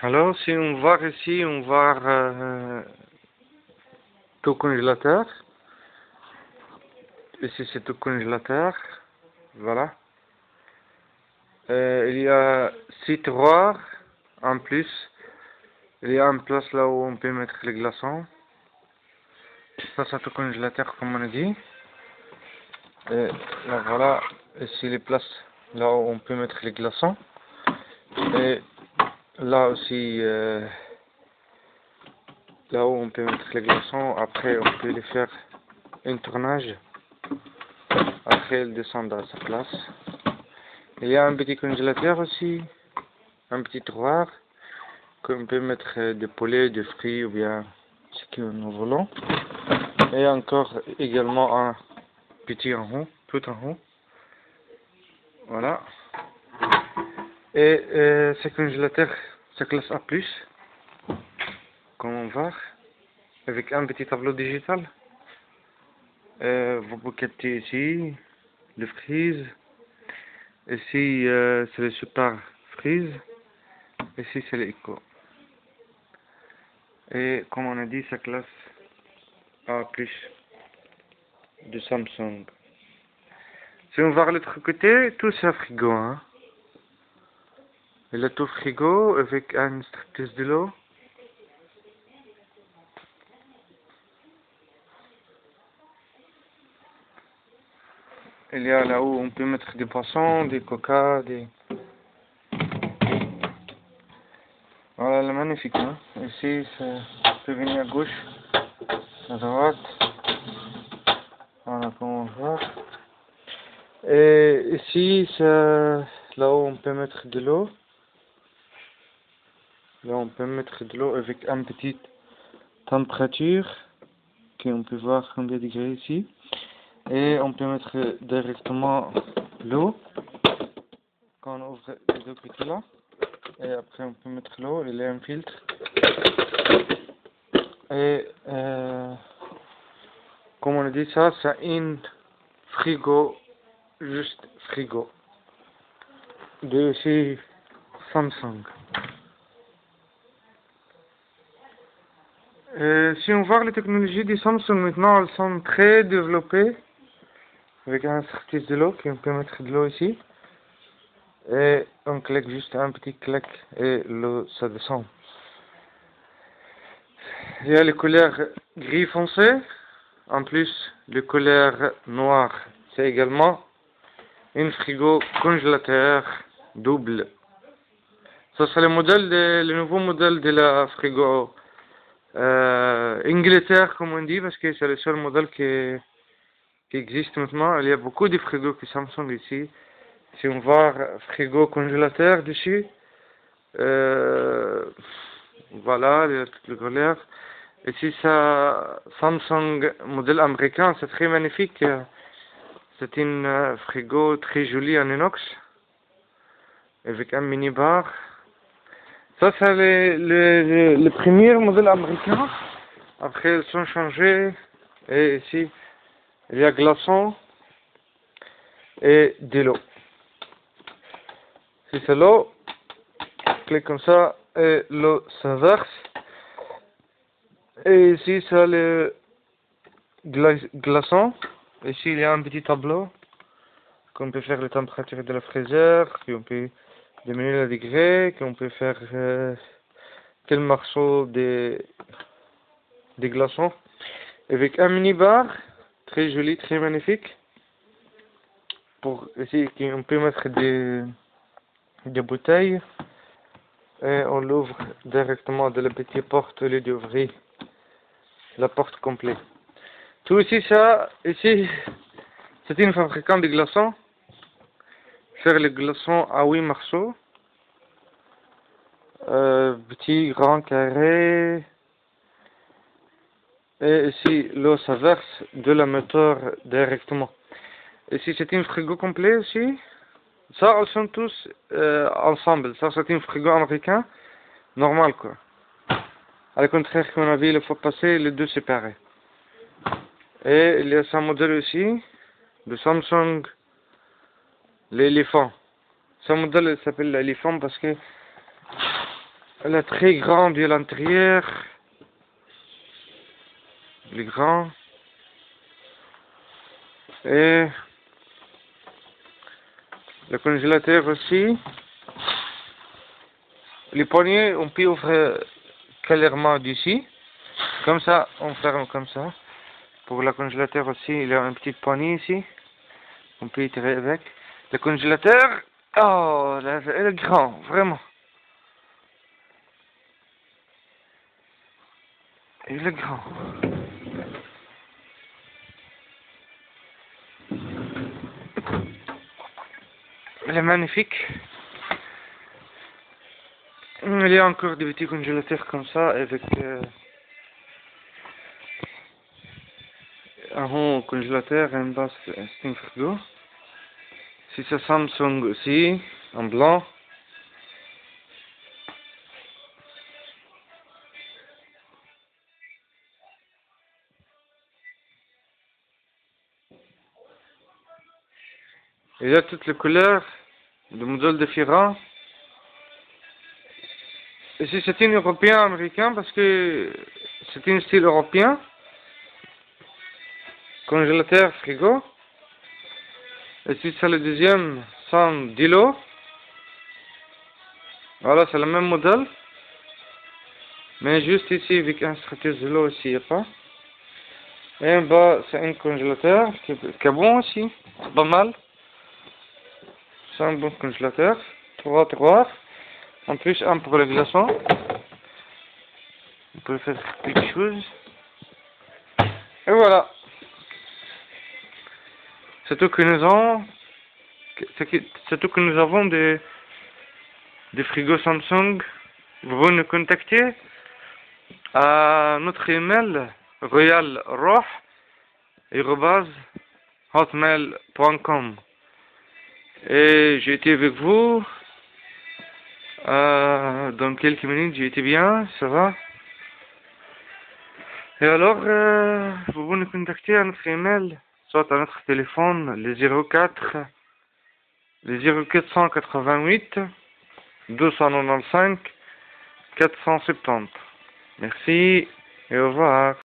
Alors, si on va ici, on va tout congélateur. Ici, c'est tout congélateur. Voilà. Il y a 6 tiroirs en plus. Il y a une place là où on peut mettre les glaçons. Ça, c'est tout congélateur, comme on a dit. Et là, voilà. Ici, les places là où on peut mettre les glaçons. Et là aussi, là où on peut mettre les glaçons. Après, on peut les faire un tournage. Après, ils descendent à sa place. Il y a un petit congélateur aussi. Un petit tiroir. Qu'on peut mettre des poulets, des fruits ou bien ce que nous voulons. Et encore également un petit en haut, tout en haut. Voilà. Et ce congélateur, c'est classe A+, comme on voit, avec un petit tableau digital. Vous pouvez ici le freeze. Ici, c'est le super freeze. Ici, c'est l'éco. Et comme on a dit, c'est classe A+, de Samsung. Si on va de l'autre côté, tout c'est frigo, hein. Il a tout frigo avec un striptease de l'eau. Il y a là où on peut mettre des poissons, des coca, des... Voilà, c'est magnifique, hein. Ici, ça peut venir à gauche, à droite. Voilà, comme on voit. Et ici, c'est là où on peut mettre de l'eau. Là, on peut mettre de l'eau avec une petite température, qu'on peut voir combien de degrés ici. Et on peut mettre directement l'eau quand on ouvre les deux côtés là. Et après, on peut mettre l'eau, il y a un filtre. Et comme on a dit, ça, c'est un frigo, juste frigo, de chez Samsung. Si on voit les technologies de Samsung maintenant, elles sont très développées avec un service de l'eau, qu'on peut mettre de l'eau ici. Et on clique juste un petit clic et l'eau ça descend. Il y a les couleurs gris foncé, en plus les couleurs noires. C'est également un frigo congélateur double. Ça c'est le nouveau modèle de la frigo Angleterre comme on dit, parce que c'est le seul modèle qui existe maintenant. Il y a beaucoup de frigos qui Samsung ici. Si on voit frigo congélateur dessus, voilà, il y a toutes les couleurs. Ici, ça, Samsung modèle américain, c'est très magnifique. C'est une frigo très jolie en inox, avec un mini bar. Ça, c'est le premier modèle américain. Après, ils sont changés. Et ici, il y a glaçons et de l'eau. Si c'est l'eau, clique comme ça et l'eau s'inverse. Et ici, c'est le glaçon. Ici, il y a un petit tableau qu'on peut faire la température de la fraiseur, qu'on peut diminuer le degré, qu'on peut faire quel morceau des glaçons. Avec un mini bar, très joli, très magnifique. Pour ici, on peut mettre des bouteilles. Et on l'ouvre directement de la petite porte au lieu d'ouvrir la porte complète. Tout ici, ça, ici, c'est une fabricante de glaçons. Faire les glaçons à 8 morceaux. Petit, grand, carré. Et ici, l'eau ça verse de la moteur directement. Ici, c'est une frigo complet aussi. Ça, ils sont tous ensemble. Ça, c'est un frigo américain. Normal, quoi. À le contraire qu'on a vu, il faut passer les deux séparés. Et il y a ce modèle aussi, de Samsung, l'éléphant. Ce modèle s'appelle l'éléphant parce que Elle est très grande à l'intérieur. Il est grand. Et le congélateur aussi. Les poignées, on peut ouvrir clairement d'ici. Comme ça, on ferme comme ça. Pour le congélateur aussi, il y a une petite poignée ici. On peut y tirer avec. Le congélateur, oh, il est grand, vraiment. Il est grand. Il est magnifique. Il y a encore des petits congélateurs comme ça avec un haut congélateur et un bas c'est un frigo. Si c'est Samsung aussi, en blanc. Il y a toutes les couleurs, de modèles différents. Ici c'est un européen américain parce que c'est un style européen. Congélateur, frigo. Ici c'est le deuxième, sans d'îlot. Voilà, c'est le même modèle. Mais juste ici avec un structure de l'eau aussi, il n'y a pas. Et en bas, c'est un congélateur qui est bon aussi, pas mal. C'est un bon congélateur. 3 tiroirs. En plus, un pour les glaçons. On peut faire quelque chose. Et voilà. C'est tout que nous avons. C'est tout que nous avons des frigos Samsung. Vous pouvez nous contacter à notre email royalroh@hotmail.com. Et j'ai été avec vous dans quelques minutes. J'ai été bien, ça va. Et alors, vous pouvez nous contacter à notre email, soit à notre téléphone, les 0488 295 470. Merci et au revoir.